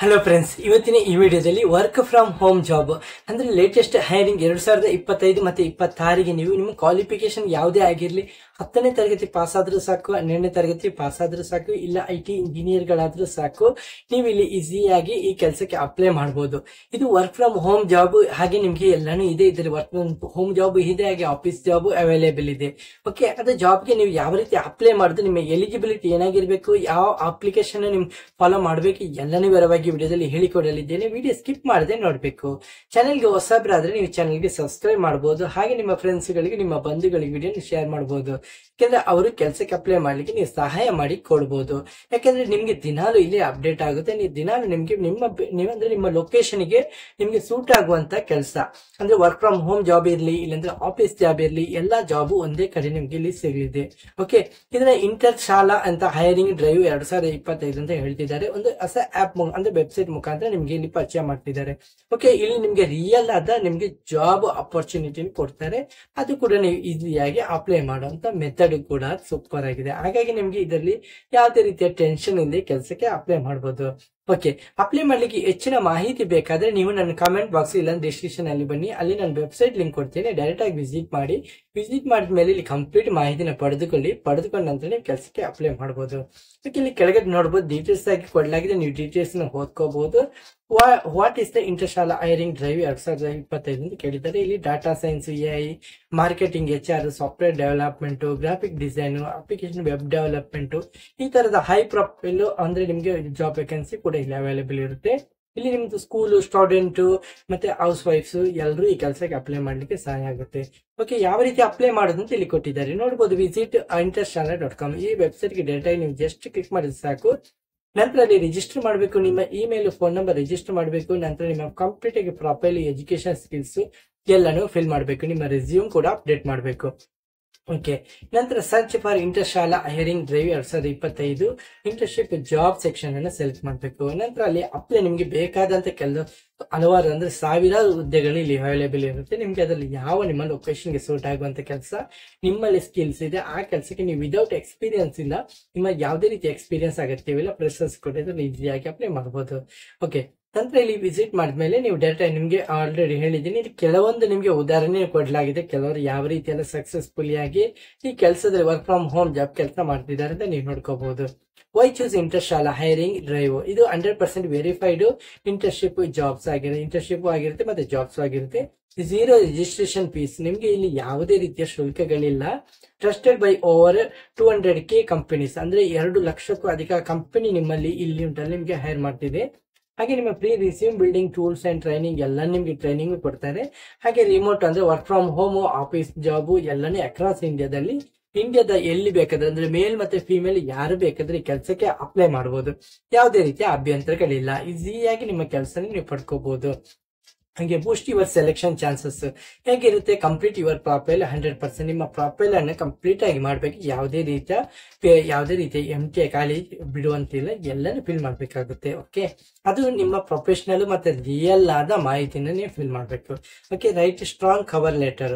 Hello friends, ಇವತ್ತಿನ ಈ ವಿಡಿಯೋದಲ್ಲಿ ವರ್ಕ್ ಫ್ರಮ್ ಹೋಮ್ ಜಾಬ್ ಅಂದ್ರೆ ಲೇಟೆಸ್ಟ್ ಹೈರಿಂಗ್ 2025 ಮತ್ತೆ 26ಗೆ ನೀವು ನಿಮ್ಮ ಕ್ವಾಲಿಫಿಕೇಶನ್ ಯಾವುದೇ ಆಗಿರಲಿ, 10ನೇ ತರಗತಿ ಪಾಸ್ ಆದ್ರೂ ಸಾಕು, 12ನೇ ತರಗತಿ ಪಾಸ್ ಆದ್ರೂ ಸಾಕು, ಇಲ್ಲ IT ಇಂಜಿನಿಯರ್ಗಳಾದ್ರೂ ಸಾಕು, ನೀವು ಇಲ್ಲಿ ಈಸಿಯಾಗಿ ಈ ಕೆಲಸಕ್ಕೆ ಅಪ್ಲೈ ಮಾಡಬಹುದು. ಇದು ವರ್ಕ್ ಫ್ರಮ್ ಹೋಮ್ ಜಾಬ್. ಹಾಗೆ ನಿಮ್ಗೆ ಎಲ್ಲಾನು ಇದೆ, ಇದರಲ್ಲಿ ವರ್ಕ್ ಫ್ರಮ್ ಹೋಮ್ ಜಾಬ್ ಇದೆ, ಹಾಗೆ ಆಫೀಸ್ ಜಾಬ್ ಅವೈಲೇಬಲ್ ಇದೆ. ಓಕೆ, ಅದೇ ಜಾಬ್ಗೆ ನೀವು ಯಾವ ರೀತಿ ಅಪ್ಲೈ ಮಾಡಿದ್ರೆ ನಿಮ್ಮ ಎಲಿಜಿಬಿಲಿಟಿ ಏನಾಗಿರ್ಬೇಕು, ಯಾವ ಅಪ್ಲಿಕೇಶನ್ ನಿಮ್ ಫಾಲೋ ಮಾಡಬೇಕು, ಎಲ್ಲಾನು ವಿವರವಾಗಿ ವಿಡಿಯೋದಲ್ಲಿ ಹೇಳಿಕೊಡಲಿದ್ದೇನೆ. ವಿಡಿಯೋ ಸ್ಕಿಪ್ ಮಾಡದೆ ನೋಡಬೇಕು. ಚಾನೆಲ್ಗೆ ಹೊಸಬರಾದ್ರೆ ನೀವು ಚಾನೆಲ್ಗೆ ಸಬ್ಸ್ಕ್ರೈಬ್ ಮಾಡಬಹುದು. ಹಾಗೆ ನಿಮ್ಮ ಫ್ರೆಂಡ್ಸ್ ಗಳಿಗೆ, ನಿಮ್ಮ ಬಂಧುಗಳಿಗೆ ವಿಡಿಯೋನ ಶೇರ್ ಮಾಡಬಹುದು. ಯಾಕಂದ್ರೆ ಅವರು ಕೆಲಸಕ್ಕೆ ಅಪ್ಲೈ ಮಾಡ್ಲಿಕ್ಕೆ ನೀವು ಸಹಾಯ ಮಾಡಿ ಕೊಡಬಹುದು. ಯಾಕಂದ್ರೆ ನಿಮ್ಗೆ ದಿನಾಲು ಇಲ್ಲಿ ಅಪ್ಡೇಟ್ ಆಗುತ್ತೆ. ನೀವು ದಿನಾಲು ನಿಮ್ಗೆ ನಿಮ್ಮ ಲೊಕೇಶನ್ಗೆ ನಿಮ್ಗೆ ಸೂಟ್ ಆಗುವಂತ ಕೆಲಸ ಅಂದ್ರೆ ವರ್ಕ್ ಫ್ರಮ್ ಹೋಮ್ ಜಾಬ್ ಇರ್ಲಿ, ಇಲ್ಲಾಂದ್ರೆ ಆಫೀಸ್ ಜಾಬ್ ಇರ್ಲಿ, ಎಲ್ಲಾ ಜಾಬ್ ಒಂದೇ ಕಡೆ ನಿಮ್ಗೆ ಇಲ್ಲಿ ಸಿಗಲಿದೆ. ಓಕೆ, ಇದನ್ನ ಇಂಟರ್ ಶಾಲಾ ಅಂತ ಹೈರಿಂಗ್ ಡ್ರೈವ್ 2025 ಅಂತ ಹೇಳ್ತಿದ್ದಾರೆ. ಒಂದು ಹೊಸ ಆಪ್ ಅಂದ್ರೆ ವೆಬ್ಸೈಟ್ ಮುಖಾಂತರ ನಿಮ್ಗೆ ಇಲ್ಲಿ ಪರಿಚಯ ಮಾಡ್ತಿದ್ದಾರೆ. ಓಕೆ, ಇಲ್ಲಿ ನಿಮ್ಗೆ ರಿಯಲ್ ಆದ ನಿಮ್ಗೆ ಜಾಬ್ ಅಪರ್ಚುನಿಟಿ ಕೊಡ್ತಾರೆ. ಅದು ಕೂಡ ನೀವು ಈಸಿಯಾಗಿ ಅಪ್ಲೈ ಮಾಡುವಂತ ಮೆಥಡ್ ಕೂಡ ಸೂಪರ್ ಆಗಿದೆ. ಹಾಗಾಗಿ ನಿಮ್ಗೆ ಇದರಲ್ಲಿ ಯಾವುದೇ ರೀತಿಯ ಟೆನ್ಷನ್ ಇಲ್ಲದೆ ಕೆಲಸಕ್ಕೆ ಅಪ್ಲೈ ಮಾಡಬಹುದು. ಓಕೆ, ಅಪ್ಲೈ ಮಾಡ್ಲಿಕ್ಕೆ ಹೆಚ್ಚಿನ ಮಾಹಿತಿ ಬೇಕಾದ್ರೆ ನೀವು ನನ್ನ ಕಾಮೆಂಟ್ ಬಾಕ್ಸ್ ಇಲ್ಲ ಡಿಸ್ಕ್ರಿಪ್ಷನ್ ಅಲ್ಲಿ ಬನ್ನಿ, ಅಲ್ಲಿ ನಾನು ವೆಬ್ಸೈಟ್ ಲಿಂಕ್ ಕೊಡ್ತೇನೆ. ಡೈರೆಕ್ಟ್ ಆಗಿ ವಿಸಿಟ್ ಮಾಡಿ. ವಿಸಿಟ್ ಮಾಡಿದ್ಮೇಲೆ ಇಲ್ಲಿ ಕಂಪ್ಲೀಟ್ ಮಾಹಿತಿನ ಪಡೆದುಕೊಂಡ ನಂತರ ನೀವು ಕೆಲಸಕ್ಕೆ ಅಪ್ಲೈ ಮಾಡಬಹುದು. ಇಲ್ಲಿ ಕೆಳಗಡೆ ನೋಡಬಹುದು, ಡೀಟೇಲ್ಸ್ ಆಗಿ ಕೊಡಲಾಗಿದೆ. ನೀವು ಡೀಟೇಲ್ಸ್ ನ ಓದ್ಕೋಬಹುದು. ವಾಟ್ ಇಸ್ ದ ಇಂಟರ್ ಶಾಲಾ ಹೈರಿಂಗ್ ಡ್ರೈವ್ 2025 ಅಂತ ಕೇಳಿದ್ದಾರೆ. ಇಲ್ಲಿ data science, AI, marketing, HR, software development, graphic design, application web development, ಈ ತರದ ಹೈ ಪ್ರೊಫೈಲ್ ಅಂದ್ರೆ ನಿಮ್ಗೆ ಜಾಬ್ ವೇಕೆನ್ಸಿ ಕೂಡ ಇಲ್ಲಿ ಅವೈಲೇಬಲ್ ಇರುತ್ತೆ. ಇಲ್ಲಿ ನಿಮ್ದು ಸ್ಕೂಲ್ ಸ್ಟೂಡೆಂಟ್ ಮತ್ತೆ ಹೌಸ್ ವೈಫ್ಸ್ ಎಲ್ಲರೂ ಈ ಕೆಲಸಕ್ಕೆ ಅಪ್ಲೈ ಮಾಡ್ಲಿಕ್ಕೆ ಸಹಾಯ ಆಗುತ್ತೆ. ಓಕೆ, ಯಾವ ರೀತಿ ಅಪ್ಲೈ ಮಾಡೋದು ಅಂತ ಇಲ್ಲಿ ಕೊಟ್ಟಿದ್ದಾರೆ ನೋಡಬಹುದು. ವಿಸಿಟ್ intershala.com ಈ ವೆಬ್ಸೈಟ್ ಗೆ ಡೈರೆಕ್ಟ್ ಆಗಿ ನೀವು ಜಸ್ಟ್ ಕ್ಲಿಕ್ ಮಾಡಿದ್ರೆ ಸಾಕು. ನಂತರ ಅಲ್ಲಿ ರಿಜಿಸ್ಟರ್ ಮಾಡಬೇಕು. ನಿಮ್ಮ ಇಮೇಲ್, ಫೋನ್ ನಂಬರ್ ರಿಜಿಸ್ಟರ್ ಮಾಡಬೇಕು. ನಂತರ ನಿಮ್ಮ ಕಂಪ್ಲೀಟ್ ಆಗಿ ಪ್ರೊಫೈಲ್, ಎಜುಕೇಶನ್ ಸ್ಕಿಲ್ಸ್ ಎಲ್ಲಾನು ಫಿಲ್ ಮಾಡಬೇಕು. ನಿಮ್ಮ ರೆಸ್ಯೂಮ್ ಕೂಡ ಅಪ್ಡೇಟ್ ಮಾಡಬೇಕು. ಓಕೆ, ನಂತರ ಸರ್ಚ್ ಫಾರ್ ಇಂಟರ್ ಶಾಲಾ hiring drive 2025 internship job section ಅನ್ನು ಸೆಲೆಕ್ಟ್ ಮಾಡಬೇಕು. ನಂತರ ಅಲ್ಲಿ ಅಪ್ಲೈ ನಿಮ್ಗೆ ಬೇಕಾದಂತ ಹಲವಾರು ಅಂದ್ರೆ ಸಾವಿರಾರು ಹುದ್ದೆಗಳು ಇಲ್ಲಿ ಅವೈಲೇಬಲ್ ಇರುತ್ತೆ. ನಿಮ್ಗೆ ಅದರಲ್ಲಿ ಯಾವ ನಿಮ್ಮ ಲೊಕೇಶನ್ಗೆ ಸೂಟ್ ಆಗುವಂತ ಕೆಲಸ, ನಿಮ್ಮಲ್ಲಿ ಸ್ಕಿಲ್ಸ್ ಇದೆ, ಆ ಕೆಲಸಕ್ಕೆ ನೀವು ವಿದೌಟ್ ಎಕ್ಸ್ಪೀರಿಯನ್ಸ್ ಇಲ್ಲ, ನಿಮ್ಮ ಯಾವುದೇ ರೀತಿ ಎಕ್ಸ್ಪೀರಿಯನ್ಸ್ ಅಗತ್ಯವಿಲ್ಲ, ಪ್ರೆಸರ್ಸ್ ಕೂಡ ಈಸಿಯಾಗಿ ಅಪ್ಲೈ ಮಾಡಬಹುದು. ಓಕೆ, ನಂತರ ಇಲ್ಲಿ ವಿಸಿಟ್ ಮಾಡಿದ್ಮೇಲೆ ನೀವು ಡೈರೆಕ್ಟ್ ನಿಮ್ಗೆ ಆಲ್ರೆಡಿ ಹೇಳಿದ್ದೀನಿ, ಇಲ್ಲಿ ಕೆಲವೊಂದು ನಿಮ್ಗೆ ಉದಾಹರಣೆ ಕೊಡಲಾಗಿದೆ. ಕೆಲವರು ಯಾವ ರೀತಿ ಎಲ್ಲ ಸಕ್ಸಸ್ಫುಲ್ ಆಗಿ ಈ ಕೆಲಸದಲ್ಲಿ ವರ್ಕ್ ಫ್ರಮ್ ಹೋಮ್ ಜಾಬ್ ಕೆಲಸ ಮಾಡ್ತಿದ್ದಾರೆ ಅಂತ ನೀವು ನೋಡ್ಕೋಬಹುದು. ವೈ ಚೂಸ್ ಇಂಟರ್ ಶಾಲಾ ಹೈರಿಂಗ್ ಡ್ರೈವ್, ಇದು 100% ವೆರಿಫೈಡ್ ಇಂಟರ್ನ್ಶಿಪ್ ಜಾಬ್ಸ್ ಆಗಿರುತ್ತೆ. ಇಂಟರ್ನ್ಶಿಪ್ ಆಗಿರುತ್ತೆ ಮತ್ತೆ ಜಾಬ್ಸ್ ಆಗಿರುತ್ತೆ. 0 ರಿಜಿಸ್ಟ್ರೇಷನ್ ಫೀಸ್, ನಿಮ್ಗೆ ಇಲ್ಲಿ ಯಾವುದೇ ರೀತಿಯ ಶುಲ್ಕಗಳಿಲ್ಲ. Trusted by over 200K companies, ಅಂದ್ರೆ 2 ಲಕ್ಷಕ್ಕೂ ಅಧಿಕ ಕಂಪನಿ ನಿಮ್ಮಲ್ಲಿ ಇಲ್ಲಿ ಉಂಟಲ್ಲ ನಿಮ್ಗೆ ಹೈರ್ ಮಾಡ್ತಿದೆ. ಹಾಗೆ ನಿಮ್ಮ pre resume building tools and training ಎಲ್ಲ ನಿಮ್ಗೆ ಟ್ರೈನಿಂಗ್ ಕೊಡ್ತಾರೆ. ಹಾಗೆ ರಿಮೋಟ್ ಅಂದ್ರೆ work from home, office job ಎಲ್ಲಾನು ಅಕ್ರಾಸ್ ಇಂಡಿಯಾದ ಎಲ್ಲಿ ಬೇಕಾದ್ರೆ ಅಂದ್ರೆ ಮೇಲ್ ಮತ್ತೆ ಫಿಮೇಲ್ ಯಾರು ಬೇಕಾದ್ರೆ ಈ ಕೆಲಸಕ್ಕೆ ಅಪ್ಲೈ ಮಾಡಬಹುದು. ಯಾವುದೇ ರೀತಿಯ ಅಭ್ಯಂತರಗಳಿಲ್ಲ. ಈಸಿಯಾಗಿ ನಿಮ್ಮ ಕೆಲಸ ನೀವು ಪಡ್ಕೋಬಹುದು. ಹಾಗೆ ಬೂಸ್ಟ್ ಯುವರ್ ಸೆಲೆಕ್ಷನ್ ಚಾನ್ಸಸ್ ಹೇಗಿರುತ್ತೆ, ಕಂಪ್ಲೀಟ್ ಯುವರ್ ಪ್ರೊಫೈಲ್ 100%. ನಿಮ್ಮ ಪ್ರೊಫೈಲ್ ಅನ್ನು ಕಂಪ್ಲೀಟ್ ಆಗಿ ಮಾಡ್ಬೇಕು. ಯಾವುದೇ ರೀತಿಯ ಎಂಟಿ ಖಾಲಿ ಬಿಡುವಂತಿಲ್ಲ, ಎಲ್ಲಾನು ಫಿಲ್ ಮಾಡ್ಬೇಕಾಗುತ್ತೆ. ಓಕೆ, ಅದು ನಿಮ್ಮ ಪ್ರೊಫೆಷನಲ್ ಮತ್ತೆ ರಿಯಲ್ ಆದ ಮಾಹಿತಿನ ನೀವು ಫಿಲ್ ಮಾಡ್ಬೇಕು. Okay, right strong cover letter.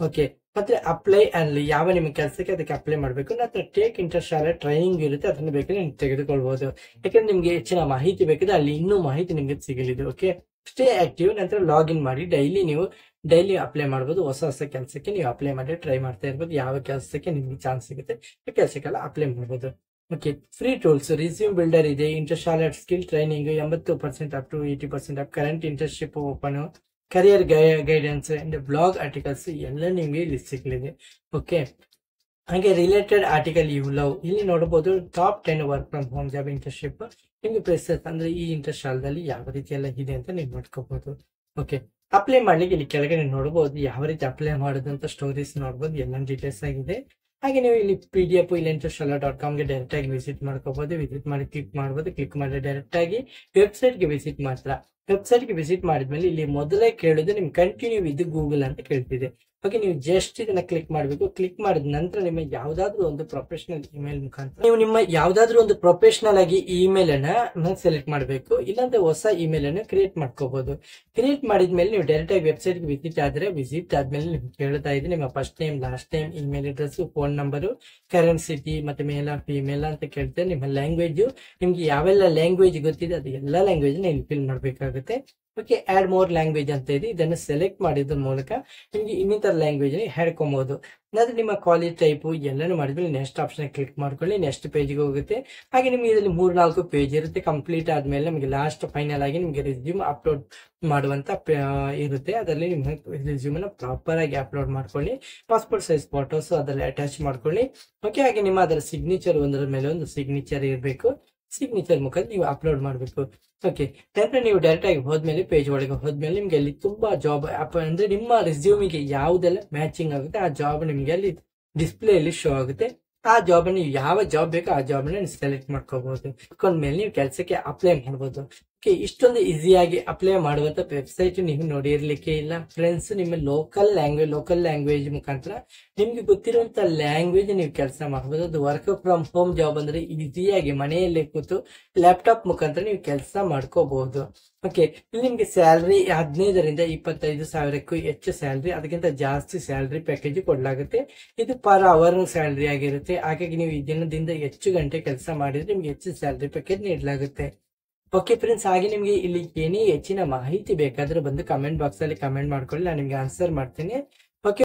Okay, ಮತ್ತೆ ಅಪ್ಲೈ ಅಲ್ಲಿ ಯಾವ ನಿಮ್ಮ ಕೆಲಸಕ್ಕೆ ಅದಕ್ಕೆ ಅಪ್ಲೈ ಮಾಡಬೇಕು. ನಂತರ ಟೇಕ್ ಇಂಟರ್ ಶಾಲಾ ಟ್ರೈನಿಂಗ್ ಇರುತ್ತೆ, ಅದನ್ನ ಬೇಕಾದ್ರೆ ನೀವು ತೆಗೆದುಕೊಳ್ಬಹುದು. ಯಾಕಂದ್ರೆ ನಿಮ್ಗೆ ಹೆಚ್ಚಿನ ಮಾಹಿತಿ ಬೇಕಿದ್ರೆ ಅಲ್ಲಿ ಇನ್ನೂ ಮಾಹಿತಿ ನಿಮ್ಗೆ ಸಿಗಲಿದೆ. Okay, stay active. ನಂತರ ಲಾಗಿನ್ ಮಾಡಿ ಡೈಲಿ ಅಪ್ಲೈ ಮಾಡಬಹುದು. ಹೊಸ ಕೆಲಸಕ್ಕೆ ನೀವು ಅಪ್ಲೈ ಮಾಡಿ ಟ್ರೈ ಮಾಡ್ತಾ ಇರ್ಬೋದು. ಯಾವ ಕೆಲಸಕ್ಕೆ ನಿಮ್ಗೆ ಚಾನ್ಸ್ ಸಿಗುತ್ತೆ ಆ ಕೆಲಸಕ್ಕೆಲ್ಲ ಅಪ್ಲೈ ಮಾಡಬಹುದು. Okay, free tools, resume builder ಇದೆ, Internshala skill training 80% up to 80% of current internship open, career guidance and blog articles ಎಲ್ಲ ನಿಮ್ಗೆ ಇಲ್ಲಿ ಸಿಗಲಿದೆ. ಓಕೆ, ಹಾಗೆ ರಿಲೇಟೆಡ್ ಆರ್ಟಿಕಲ್ ಯು ಲವ್, ಇಲ್ಲಿ ನೋಡಬಹುದು. Top 10 work from home job internship ನಿಮ್ಗೆ ಪ್ರೆಸಸ್ ಅಂದ್ರೆ ಈ ಇಂಟರ್ ಶಾಲದಲ್ಲಿ ಯಾವ ರೀತಿ ಎಲ್ಲ ಇದೆ ಅಂತ ನೀವು ನೋಡ್ಕೋಬಹುದು. ಓಕೆ, ಅಪ್ಲೈ ಮಾಡ್ಲಿಕ್ಕೆ ಇಲ್ಲಿ ಕೆಳಗಡೆ ನೋಡಬಹುದು ಯಾವ ರೀತಿ ಅಪ್ಲೈ ಮಾಡೋದು ಅಂತ ಸ್ಟೋರೀಸ್ ನೋಡಬಹುದು, ಎಲ್ಲ ಡೀಟೇಲ್ಸ್ ಆಗಿದೆ. ಹಾಗೆ ನೀವು ಇಲ್ಲಿ PDF ಇಲ್ಲ intershala.com ಗೆ ಡೈರೆಕ್ಟ್ ಆಗಿ ವಿಸಿಟ್ ಮಾಡ್ಕೋಬಹುದು. ವಿಸಿಟ್ ಮಾಡಿ ಕ್ಲಿಕ್ ಮಾಡಬಹುದು. ಕ್ಲಿಕ್ ಮಾಡಿ ಡೈರೆಕ್ಟ್ ಆಗಿ ವೆಬ್ಸೈಟ್ ಗೆ ವಿಸಿಟ್ ಮಾಡ್ತೀರಾ. ವೆಬ್ಸೈಟ್ ಗೆ ವಿಸಿಟ್ ಮಾಡಿದ್ಮೇಲೆ ಇಲ್ಲಿ ಮೊದಲೇ ಕೇಳೋದು ನಿಮ್ ಕಂಟಿನ್ಯೂ ವಿತ್ ಗೂಗಲ್ ಅಂತ ಕೇಳ್ತಿದೆ. ಓಕೆ, ನೀವು ಜಸ್ಟ್ ಇದನ್ನ ಕ್ಲಿಕ್ ಮಾಡಬೇಕು. ಕ್ಲಿಕ್ ಮಾಡಿದ ನಂತರ ನಿಮ್ಮ ಯಾವ್ದಾದ್ರು ಒಂದು ಪ್ರೊಫೆಷನಲ್ ಇಮೇಲ್ ಮುಖಾಂತರ ನೀವು ನಿಮ್ಮ ಯಾವ್ದಾದ್ರು ಒಂದು ಪ್ರೊಫೆಷನಲ್ ಆಗಿ ಇಮೇಲ್ ಅನ್ನ ಸೆಲೆಕ್ಟ್ ಮಾಡಬೇಕು. ಇಲ್ಲಾಂದ್ರೆ ಹೊಸ ಇಮೇಲ್ ಅನ್ನು ಕ್ರಿಯೇಟ್ ಮಾಡ್ಕೋಬಹುದು. ಕ್ರಿಯೇಟ್ ಮಾಡಿದ್ಮೇಲೆ ನೀವು ಡೈರೆಕ್ಟ್ ಆಗಿ ವೆಬ್ಸೈಟ್ ವಿಸಿಟ್ ಆದ್ರೆ, ವಿಸಿಟ್ ಆದ್ಮೇಲೆ ನಿಮ್ಗೆ ಕೇಳ್ತಾ ಇದೆ ನಿಮ್ಮ first name, last name, email address, phone number, current city, ಮತ್ತೆ ಮೇಲ್ ಫಿಮೇಲ್ ಅಂತ ಕೇಳ್ತಾರೆ. ನಿಮ್ಮ ಲ್ಯಾಂಗ್ವೇಜ್, ನಿಮ್ಗೆ ಯಾವೆಲ್ಲ ಲ್ಯಾಂಗ್ವೇಜ್ ಗೊತ್ತಿದೆ ಅದು ಎಲ್ಲಾ ಲ್ಯಾಂಗ್ವೇಜ್ ಇಲ್ಲಿ ಫಿಲ್ ಮಾಡ್ಬೇಕಾಗುತ್ತೆ. ಓಕೆ, ಆಡ್ ಮೋರ್ ಲ್ಯಾಂಗ್ವೇಜ್ ಅಂತ ಇದೆ. ಇದನ್ನು ಸೆಲೆಕ್ಟ್ ಮಾಡಿದ್ರ ಮೂಲಕ ನಿಮ್ಗೆ ಇನ್ನಿತರ ಲ್ಯಾಂಗ್ವೇಜ್ ಹೇಳ್ಕೊಬಹುದು. ಅದಾದ್ರೆ ನಿಮ್ಮ ಕಾಲೇಜ್ ಟೈಪು ಎಲ್ಲಾನು ಮಾಡಿದ್ಮೇಲೆ ನೆಕ್ಸ್ಟ್ ಆಪ್ಷನ್ ಕ್ಲಿಕ್ ಮಾಡ್ಕೊಳ್ಳಿ. ನೆಕ್ಸ್ಟ್ ಪೇಜ್ಗೆ ಹೋಗುತ್ತೆ. ಹಾಗೆ ನಿಮ್ಗೆ ಇದರಲ್ಲಿ 3-4 ಪೇಜ್ ಇರುತ್ತೆ. ಕಂಪ್ಲೀಟ್ ಆದ್ಮೇಲೆ ನಮಗೆ ಲಾಸ್ಟ್ ಫೈನಲ್ ಆಗಿ ನಿಮ್ಗೆ ರೆಸ್ಯೂಮ್ ಅಪ್ಲೋಡ್ ಮಾಡುವಂತ ಇರುತ್ತೆ. ಅದರಲ್ಲಿ ನಿಮ್ಮ ರೆಸ್ಯೂಮ್ ನ ಪ್ರಾಪರ್ ಆಗಿ ಅಪ್ಲೋಡ್ ಮಾಡ್ಕೊಳ್ಳಿ. ಪಾಸ್ಪೋರ್ಟ್ ಸೈಜ್ ಫೋಟೋಸ್ ಅದರಲ್ಲಿ ಅಟ್ಯಾಚ್ ಮಾಡ್ಕೊಳ್ಳಿ. ಓಕೆ, ಹಾಗೆ ನಿಮ್ಮ ಅದರ ಸಿಗ್ನೇಚರ್ ಒಂದರ ಮೇಲೆ ಒಂದು ಸಿಗ್ನೇಚರ್ ಇರಬೇಕು. ಸಿಗ್ನೇಚರ್ ಮುಖಾಂತರ ನೀವು ಅಪ್ಲೋಡ್ ಮಾಡಬೇಕು. ಓಕೆ, ನಂತರ ನೀವು ಡೈರೆಕ್ಟ್ ಆಗಿ ಹೋದ್ಮೇಲೆ ಪೇಜ್ ಒಳಗೆ ಹೋದ್ಮೇಲೆ ನಿಮ್ಗೆ ಅಲ್ಲಿ ತುಂಬಾ ಜಾಬ್ ಅಂದ್ರೆ ನಿಮ್ಮ ರೆಸ್ಯೂಮಿಗೆ ಯಾವುದೆಲ್ಲ ಮ್ಯಾಚಿಂಗ್ ಆಗುತ್ತೆ ಆ ಜಾಬ್ ನಿಮ್ಗೆ ಅಲ್ಲಿ ಡಿಸ್ಪ್ಲೇ ಅಲ್ಲಿ ಶೋ ಆಗುತ್ತೆ. ಆ ಜಾಬ್ ಅನ್ನು ಯಾವ ಜಾಬ್ ಬೇಕೋ ಆ ಜಾಬ್ ಅನ್ನ ಸೆಲೆಕ್ಟ್ ಮಾಡ್ಕೋಬಹುದು. ಮೇಲೆ ನೀವು ಕೆಲಸಕ್ಕೆ ಅಪ್ಲೈ ಮಾಡಬಹುದು. ಓಕೆ, ಇಷ್ಟೊಂದು ಈಸಿಯಾಗಿ ಅಪ್ಲೈ ಮಾಡುವಂತ ವೆಬ್ಸೈಟ್ ನೀವು ನೋಡಿರ್ಲಿಕ್ಕೆ ಇಲ್ಲ ಫ್ರೆಂಡ್ಸ್. ನಿಮ್ಮ ಲೋಕಲ್ ಲ್ಯಾಂಗ್ವೇಜ್ ಮುಖಾಂತರ ನಿಮ್ಗೆ ಗೊತ್ತಿರುವಂತ ಲ್ಯಾಂಗ್ವೇಜ್ ನೀವು ಕೆಲಸ ಮಾಡಬಹುದು. ಅದು ವರ್ಕ್ ಫ್ರಮ್ ಹೋಮ್ ಜಾಬ್ ಅಂದ್ರೆ ಈಸಿಯಾಗಿ ಮನೆಯಲ್ಲೇ ಕೂತು ಲ್ಯಾಪ್ಟಾಪ್ ಮುಖಾಂತರ ನೀವು ಕೆಲಸ ಮಾಡ್ಕೋಬಹುದು. ಓಕೆ, ಇಲ್ಲಿ ನಿಮ್ಗೆ ಸ್ಯಾಲರಿ 15,000 to 25,000ಕ್ಕೂ ಹೆಚ್ಚು ಸ್ಯಾಲರಿ, ಅದಕ್ಕಿಂತ ಜಾಸ್ತಿ ಸ್ಯಾಲರಿ ಪ್ಯಾಕೇಜ್ ಕೊಡಲಾಗುತ್ತೆ. ಇದು ಪರ್ ಅವರ್ ಸ್ಯಾಲರಿ ಆಗಿರುತ್ತೆ. ಹಾಗಾಗಿ ನೀವು ಈ ದಿನದಿಂದ ಹೆಚ್ಚು ಗಂಟೆ ಕೆಲಸ ಮಾಡಿದ್ರೆ ನಿಮ್ಗೆ ಹೆಚ್ಚು ಸ್ಯಾಲರಿ ಪ್ಯಾಕೇಜ್ ನೀಡಲಾಗುತ್ತೆ. ಓಕೆ ಫ್ರೆಂಡ್ಸ್, ಹಾಗೆ ನಿಮ್ಗೆ ಇಲ್ಲಿ ಏನೇ ಹೆಚ್ಚಿನ ಮಾಹಿತಿ ಬೇಕಾದ್ರೆ ಬಂದು ಕಮೆಂಟ್ ಬಾಕ್ಸ್ ಅಲ್ಲಿ ಕಮೆಂಟ್ ಮಾಡ್ಕೊಳ್ಳಿ, ನಾನು ನಿಮ್ಗೆ ಆನ್ಸರ್ ಮಾಡ್ತೀನಿ.